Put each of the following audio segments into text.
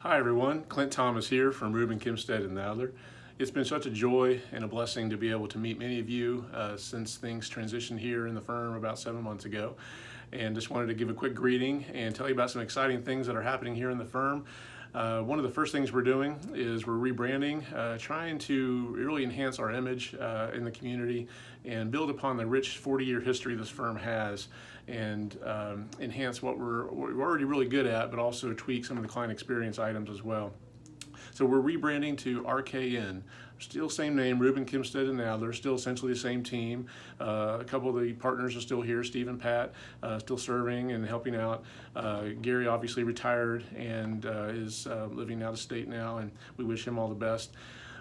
Hi everyone, Clint Thomas here from Reuben Kimstead and Nadler. It's been such a joy and a blessing to be able to meet many of you since things transitioned here in the firm about 7 months ago. And just wanted to give a quick greeting and tell you about some exciting things that are happening here in the firm. One of the first things we're doing is we're rebranding, trying to really enhance our image in the community and build upon the rich 40-year history this firm has and enhance what we're already really good at, but also tweak some of the client experience items as well. So we're rebranding to RKN. Still same name, Reuben Kimstead and Nadler, still essentially the same team. A couple of the partners are still here, Steve and Pat, still serving and helping out. Gary obviously retired and is living out of state now, and we wish him all the best.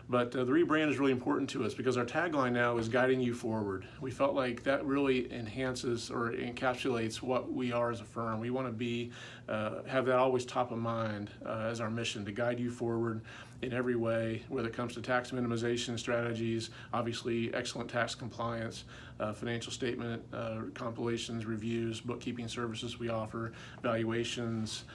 But the rebrand is really important to us because our tagline now is guiding you forward. We felt like that really enhances or encapsulates what we are as a firm. We want to be, have that always top of mind as our mission, to guide you forward in every way, whether it comes to tax minimization strategies, obviously excellent tax compliance, financial statement compilations, reviews, bookkeeping services we offer, valuations,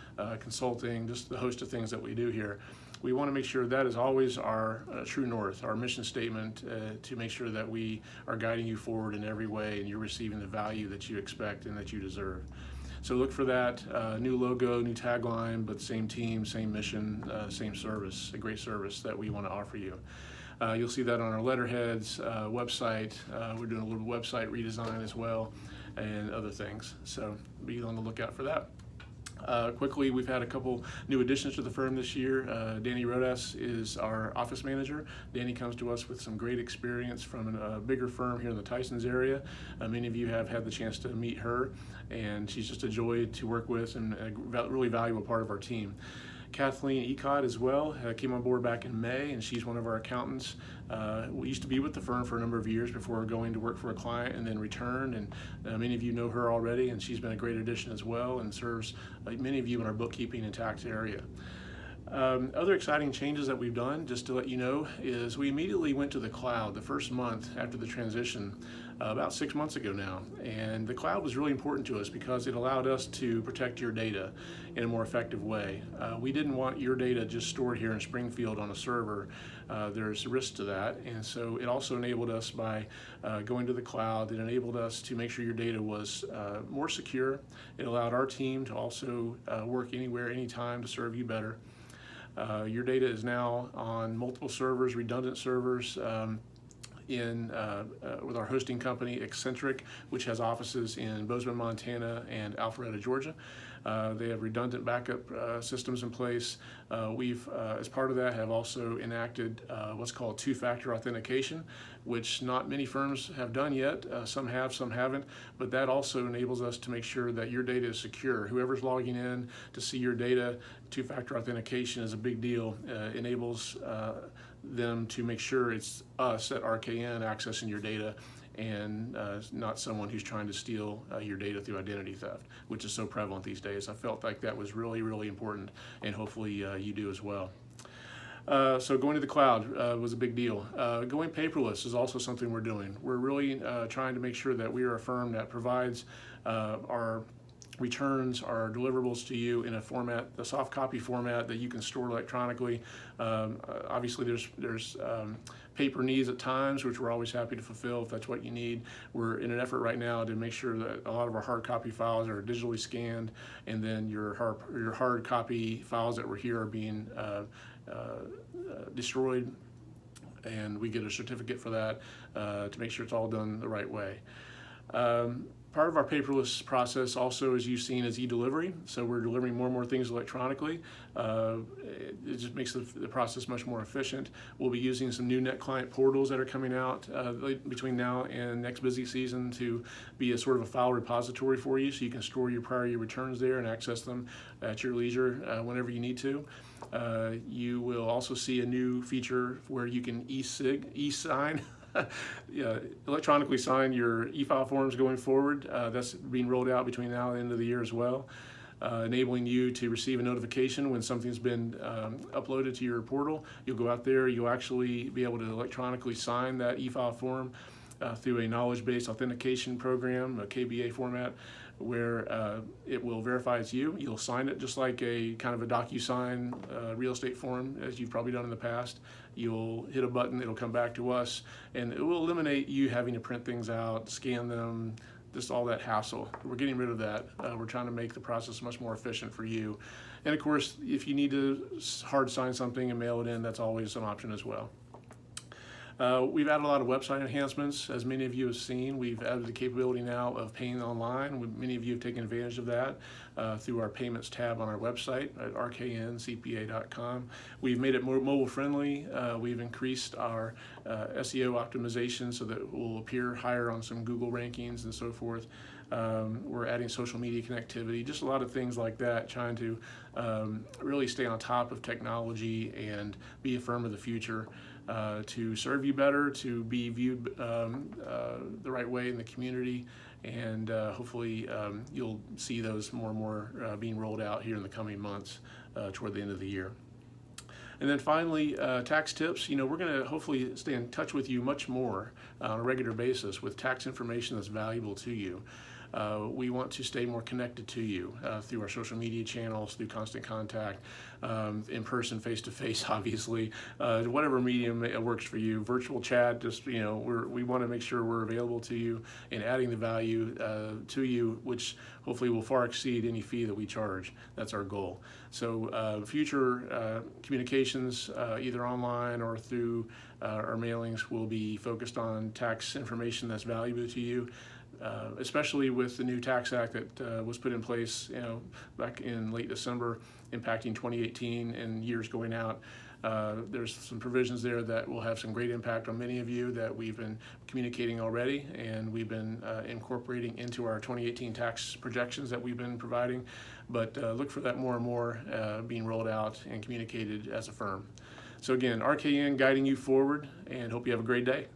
consulting, just the host of things that we do here. We want to make sure that is always our true north, our mission statement, to make sure that we are guiding you forward in every way and you're receiving the value that you expect and that you deserve. So look for that new logo, new tagline, but same team, same mission, same service, a great service that we want to offer you. You'll see that on our letterheads, website. We're doing a little website redesign as well and other things. So be on the lookout for that. Quickly, we've had a couple new additions to the firm this year. Danny Rodas is our office manager. Danny comes to us with some great experience from a bigger firm here in the Tysons area. Many of you have had the chance to meet her, and she's just a joy to work with and a really valuable part of our team. Kathleen Ecott as well came on board back in May, and she's one of our accountants. We used to be with the firm for a number of years before going to work for a client and then returned, and many of you know her already, and she's been a great addition as well and serves many of you in our bookkeeping and tax area. Other exciting changes that we've done, just to let you know, is we immediately went to the cloud the first month after the transition, about 6 months ago now. And the cloud was really important to us because it allowed us to protect your data in a more effective way. We didn't want your data just stored here in Springfield on a server. There's risk to that, and so it also enabled us by going to the cloud. It enabled us to make sure your data was more secure. It allowed our team to also work anywhere, anytime to serve you better. Your data is now on multiple servers, redundant servers, with our hosting company, Eccentric, which has offices in Bozeman, Montana, and Alpharetta, Georgia. They have redundant backup systems in place. We've, as part of that, have also enacted what's called two-factor authentication, which not many firms have done yet. Some have, some haven't, but that also enables us to make sure that your data is secure. Whoever's logging in to see your data, two-factor authentication is a big deal. Enables them to make sure it's us at RKN accessing your data and not someone who's trying to steal your data through identity theft, which is so prevalent these days. I felt like that was really, really important, and hopefully you do as well. So going to the cloud was a big deal. Going paperless is also something we're doing. We're really trying to make sure that we are a firm that provides our returns, our deliverables to you in a format, the soft copy format that you can store electronically. Obviously there's paper needs at times, which we're always happy to fulfill if that's what you need. We're in an effort right now to make sure that a lot of our hard copy files are digitally scanned, and then your hard copy files that were here are being destroyed, and we get a certificate for that to make sure it's all done the right way. Part of our paperless process also, as you've seen, is e-delivery. So we're delivering more and more things electronically. It just makes the process much more efficient. We'll be using some new net client portals that are coming out between now and next busy season to be a sort of a file repository for you, so you can store your prior year returns there and access them at your leisure whenever you need to. You will also see a new feature where you can e-sign electronically sign your e-file forms going forward. That's being rolled out between now and the end of the year as well, enabling you to receive a notification when something's been uploaded to your portal. You'll go out there, you'll actually be able to electronically sign that e-file form through a knowledge-based authentication program, a KBA format, where it will verify it's you. You'll sign it just like a kind of a DocuSign real estate form, as you've probably done in the past. You'll hit a button, it'll come back to us, and it will eliminate you having to print things out, scan them, just all that hassle. We're getting rid of that. We're trying to make the process much more efficient for you. And of course, if you need to hard sign something and mail it in, that's always an option as well. We've added a lot of website enhancements. As many of you have seen, we've added the capability now of paying online. Many of you have taken advantage of that through our payments tab on our website at RKNCPA.com. We've made it more mobile friendly. We've increased our SEO optimization so that it will appear higher on some Google rankings and so forth. We're adding social media connectivity, just a lot of things like that, trying to really stay on top of technology and be a firm of the future. To serve you better, to be viewed the right way in the community, and hopefully you'll see those more and more being rolled out here in the coming months toward the end of the year. And then finally, tax tips. We're going to hopefully stay in touch with you much more on a regular basis with tax information that's valuable to you. We want to stay more connected to you through our social media channels, through constant contact, in person, face-to-face, obviously, whatever medium works for you. Virtual chat, just, we want to make sure we're available to you and adding the value to you, which hopefully will far exceed any fee that we charge. That's our goal. So future communications, either online or through our mailings, will be focused on tax information that's valuable to you. Especially with the new tax act that was put in place, back in late December, impacting 2018 and years going out. There's some provisions there that will have some great impact on many of you that we've been communicating already, and we've been incorporating into our 2018 tax projections that we've been providing. But look for that more and more being rolled out and communicated as a firm. So again, RKN guiding you forward, and hope you have a great day.